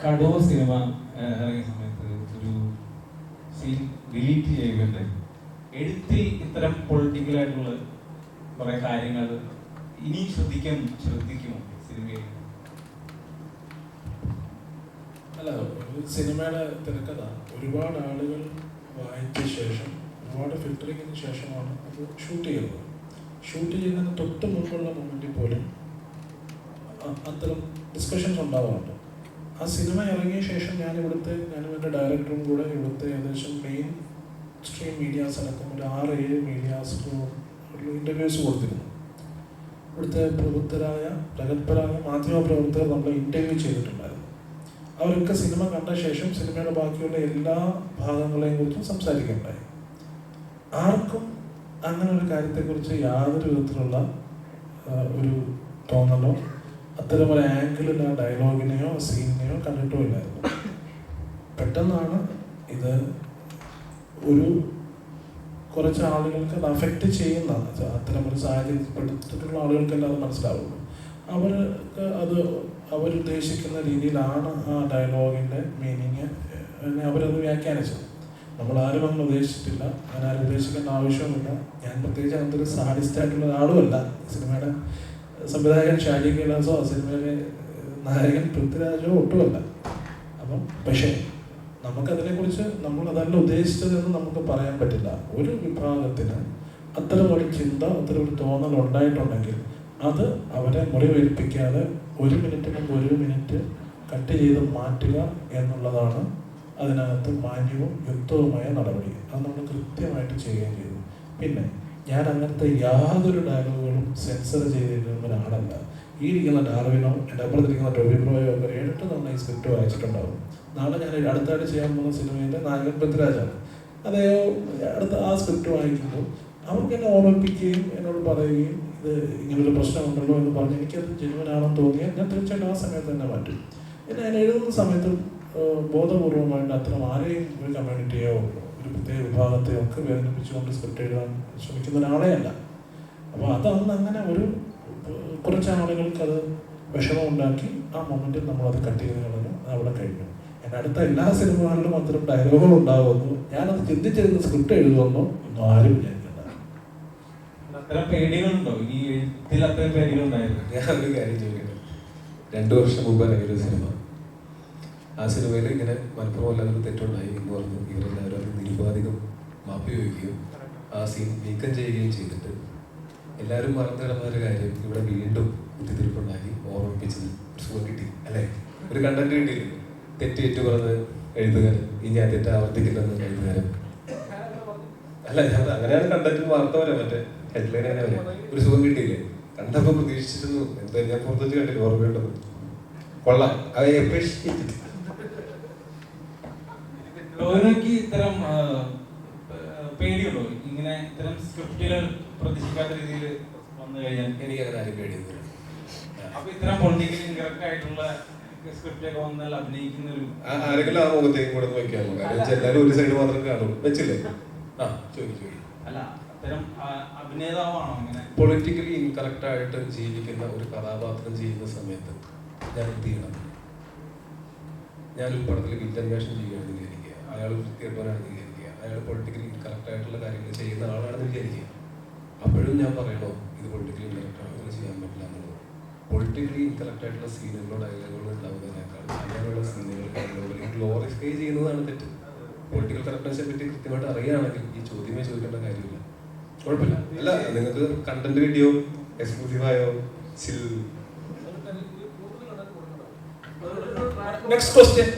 കടോ cinema ഇറങ്ങിയ സമയത്ത് ഒരു സീൻ ഡിലീറ്റ് ചെയ്യുകയുണ്ടായി. എഴുത്തിൽ ഇത്തരം പൊളിറ്റിക്കലായിട്ടുള്ള കുറെ കാര്യങ്ങൾ ഇനി ശ്രദ്ധിക്കുമോ സിനിമയിൽ? അല്ല, സിനിമയുടെ തിരക്കഥ ഒരുപാട് ആളുകൾ വായിച്ച ശേഷം, ഒരുപാട് ഫിൽറ്ററിങ്ങിന് ശേഷമാണ് അത് ഷൂട്ട് ചെയ്യുന്നത്. ഷൂട്ട് ചെയ്യുന്നതിന് തൊട്ട് മുമ്പുള്ള മൊമെൻറ്റിൽ പോലും അത്തരം ഡിസ്കഷൻസ് ഉണ്ടാവാറുണ്ട്. ആ സിനിമ ഇറങ്ങിയ ശേഷം ഞാനും എൻ്റെ ഡയറക്ടറും കൂടെ ഇവിടുത്തെ ഏകദേശം മെയിൻ സ്ട്രീം മീഡിയാസ് അടക്കം ഒരു 6-7 മീഡിയാസ് ഇൻ്റർവ്യൂസ് കൊടുത്തിരുന്നു. ഇവിടുത്തെ പ്രഗത്ഭരായ മാധ്യമപ്രവർത്തകർ നമ്മളെ ഇൻ്റർവ്യൂ ചെയ്തിട്ടുണ്ടായിരുന്നു. അവരൊക്കെ സിനിമ കണ്ട ശേഷം സിനിമയുടെ ബാക്കിയുള്ള എല്ലാ ഭാഗങ്ങളെയും കുറിച്ചും സംസാരിക്കുകയുണ്ടായി. ആർക്കും അങ്ങനെ ഒരു കാര്യത്തെക്കുറിച്ച് യാതൊരു വിധത്തിലുള്ള ഒരു തോന്നലോ അത്തരം ഒരു ആംഗിളിൽ ആ ഡയലോഗിനെയോ സീനിനെയോ കണ്ടിട്ടോ ഇല്ലായിരുന്നു. പെട്ടെന്നാണ് ഇത് കുറച്ച് ആളുകൾക്ക് അത് അഫക്റ്റ് ചെയ്യുന്ന അത്തരം ഒരു സാഹചര്യത്തിലുള്ള ആളുകൾക്കെല്ലാം അത് മനസ്സിലാവുള്ളൂ. അവർക്ക് അത് അവരുദ്ദേശിക്കുന്ന രീതിയിലാണ് ആ ഡയലോഗിൻ്റെ മീനിങ് അവരത് വ്യാഖ്യാനിച്ചത്. നമ്മളാരും അങ്ങനെ ഉദ്ദേശിച്ചിട്ടില്ല, അങ്ങനെ ആരും ഉദ്ദേശിക്കേണ്ട ആവശ്യവുമില്ല. ഞാൻ പ്രത്യേകിച്ച് അങ്ങനത്തെ ഒരു സാഡിസ്റ്റായിട്ടുള്ള ഒരാളുമല്ല. സിനിമയുടെ സംവിധായകൻ ഷാജി കൈലാസോ സിനിമയിലെ നായകൻ പൃഥ്വിരാജോ ഒട്ടുമല്ല. അപ്പം പക്ഷേ നമുക്കതിനെക്കുറിച്ച് നമ്മൾ അതല്ല ഉദ്ദേശിച്ചതെന്ന് നമുക്ക് പറയാൻ പറ്റില്ല. ഒരു വിഭാഗത്തിന് അത്തരം ഒരു ചിന്ത, അത്തരം ഒരു തോന്നൽ ഉണ്ടായിട്ടുണ്ടെങ്കിൽ അത് അവരെ മുറിവേൽപ്പിക്കാതെ 1 മിനിറ്റ് മുമ്പ് 1 മിനിറ്റ് കട്ട് ചെയ്ത് മാറ്റുക എന്നുള്ളതാണ് അതിനകത്ത് മാന്യവും യുക്തവുമായ നടപടി. അത് നമ്മൾ കൃത്യമായിട്ട് ചെയ്യുകയും ചെയ്തു. പിന്നെ ഞാൻ അങ്ങനത്തെ യാതൊരു ഡയലോഗുകളും സെൻസർ ചെയ്തിരുന്ന ഒരാളല്ല. ഈ ഇരിക്കുന്ന ഡാർവിനോ എൻ്റെ അപ്പുറത്തിരിക്കുന്ന ടോബി ബ്രോയോ ഒക്കെ 7-8 തവണ ഈ സ്ക്രിപ്റ്റ് വായിച്ചിട്ടുണ്ടാവും. നാളെ ഞാൻ അടുത്തായിട്ട് ചെയ്യാൻ പോകുന്ന സിനിമയിലെ നായകൻ പൃഥ്വിരാജാണ്. അടുത്ത ആ സ്ക്രിപ്റ്റ് വായിക്കുമ്പോൾ അവർക്ക് എന്നെ ഓർമ്മിപ്പിക്കുകയും എന്നോട് പറയുകയും ഇത് ഇങ്ങനൊരു പ്രശ്നമുണ്ടല്ലോ എന്ന് പറഞ്ഞ് എനിക്കത് ജെന്യുവനാണെന്ന് തോന്നിയാൽ ഞാൻ തീർച്ചയായിട്ടും ആ സമയത്ത് തന്നെ മാറ്റും. പിന്നെ ഞാൻ എഴുതുന്ന സമയത്ത് ബോധപൂർവമായിട്ട് അത്തരം ആരെയും ഒരു കമ്മ്യൂണിറ്റിയോ ഒരു പ്രത്യേക വിഭാഗത്തെയോ ഒക്കെ വേദനിപ്പിച്ചുകൊണ്ട് സ്ക്രിപ്റ്റ് എഴുതാൻ ശ്രമിക്കുന്ന ഒരാളെ അല്ല. അപ്പോൾ അതന്ന് അങ്ങനെ കുറച്ച് ആളുകൾക്ക് അത് വിഷമമുണ്ടാക്കി ആ മൊമെൻറ്റിൽ നമ്മളത് കട്ട് ചെയ്ത് കളഞ്ഞു. അവിടെ കഴിഞ്ഞു. എൻ്റെ അടുത്ത എല്ലാ സിനിമകളിലും അത്തരം ഡയലോഗുകൾ ഉണ്ടാകുമെന്നു ഞാനത് ചിന്തിച്ചിരുന്ന സ്ക്രിപ്റ്റ് എഴുതുമെന്നോ ഒന്നും ആരും വിചാരിക്കണ്ട. പേടികളുണ്ടോ? ഈ എഴുത്തിൽ അത്തരം പേടികളുണ്ടായിരുന്നു? ഞാനൊരു കാര്യം ചോദിക്കട്ടെ. 2 വർഷം മുമ്പ് ഇറങ്ങിയൊരു സിനിമ, ആ സിനിമയിൽ ഇങ്ങനെ മനഃപൂർവ്വം എല്ലാവരും തെറ്റുണ്ടായി എന്ന് പറഞ്ഞു ഇവരെല്ലാവരും അത് നിരുപാധികം മാപ്പി ചോദിക്കുകയും ആ സീൻ നീക്കം ചെയ്യുകയും ചെയ്തിട്ട് എല്ലാവരും മറന്നു കിടന്നൊരു കാര്യം ഇവിടെ വീണ്ടും കുത്തിത്തിരിപ്പുണ്ടാക്കി ഓർമ്മിപ്പിച്ചത് ഒരു സുഖം കിട്ടി അല്ലേ? ഒരു കണ്ടന്റ് കിട്ടിയില്ല. തെറ്റേറ്റു പറഞ്ഞ് എഴുതുകാരൻ ഇനി ആ തെറ്റ് ആവർത്തിക്കില്ലെന്ന് എഴുതുകാരൻ അല്ല, ഞാൻ അങ്ങനെയാണ് കണ്ടന്റ് വാർത്ത വരെ മറ്റേ ഹെഡ്ലൈൻ തന്നെ വരെ ഒരു സുഖം കിട്ടിയില്ലേ? കണ്ടപ്പോൾ പ്രതീക്ഷിച്ചിരുന്നു. എന്താ ഞാൻ പുറത്തു വെച്ച് കണ്ടില്ല, ഓർമ്മയുണ്ടത് കൊള്ളാം. ഡോവിനോയ്ക്ക് ഇത്തരം പേടിയുണ്ടോ? ഇങ്ങനെ ഇത്തരം സ്ക്രിപ്റ്റുകൾ പ്രതീക്ഷിക്കാത്ത രീതിയിൽ വന്നു കഴിഞ്ഞാൽ? എനിക്ക് അങ്ങനെ ആരും പേടിയൊന്നുമില്ല. അപ്പൊ ഇത്തരം പൊളിറ്റിക്കലി ഇൻകറക്റ്റ് ആയിട്ടുള്ള സ്ക്രിപ്റ്റൊക്കെ വന്നാൽ അഭിനയിക്കുന്ന ഒരു ആരെങ്കിലും ആ മുഖത്തേക്കും കൂടെ നോക്കിയാൽ എല്ലാവരും ഒരു സൈഡ് മാത്രം കാണും വെച്ചില്ലേ? ചോദിക്കും. അല്ല, അത്തരം അഭിനേതാവാണോ അങ്ങനെ പൊളിറ്റിക്കലി ഇൻകറക്റ്റ് ആയിട്ട് ജീവിക്കുന്ന ഒരു കഥാപാത്രം ചെയ്യുന്ന സമയത്ത് ഞാൻ എന്ത് ചെയ്യണം? ഞാനൊരു പടത്തിൽ വില്ലൻ വേഷം ചെയ്യുകയാണെന്ന് വിചാരിക്കുക, അയാൾ വൃത്തികെട്ടവനാണെന്ന് വിചാരിക്കുക, അയാൾ പൊളിറ്റിക്കലി ഇൻകറക്റ്റ് ആയിട്ടുള്ള കാര്യങ്ങൾ ചെയ്യുന്ന ആളാണെന്ന് വിചാരിക്കുക. അപ്പോഴും ഞാൻ പറയണോ ഇത് പൊളിറ്റിക്കലി ഇൻകറക്റ്റ് ആണ്, അങ്ങനെ ചെയ്യാൻ പറ്റില്ല എന്നുള്ളത്? പൊളിറ്റിക്കലി ഇൻകറക്റ്റ് ആയിട്ടുള്ള സീനുകളോ ഡയലോഗുകളോ ഉണ്ടാവുന്നതിനേക്കാൾ അങ്ങനെയുള്ള സീനുകൾ ഡയലോഗുകൾ ഗ്ലോറിഫൈ ചെയ്യുന്നതാണ് തെറ്റ്. പൊളിറ്റിക്കൽ കറക്റ്റ്നെസ്സിനെ പറ്റി കൃത്യമായിട്ട് അറിയുകയാണെങ്കിൽ ഈ ചോദ്യമേ ചോദിക്കേണ്ട കാര്യമില്ല. കുഴപ്പമില്ല. അല്ല, നിങ്ങൾക്ക് കണ്ടന്റ് കിട്ടിയോ, എക്സ്ക്ലൂസീവായോ, ചിൽ. Next question.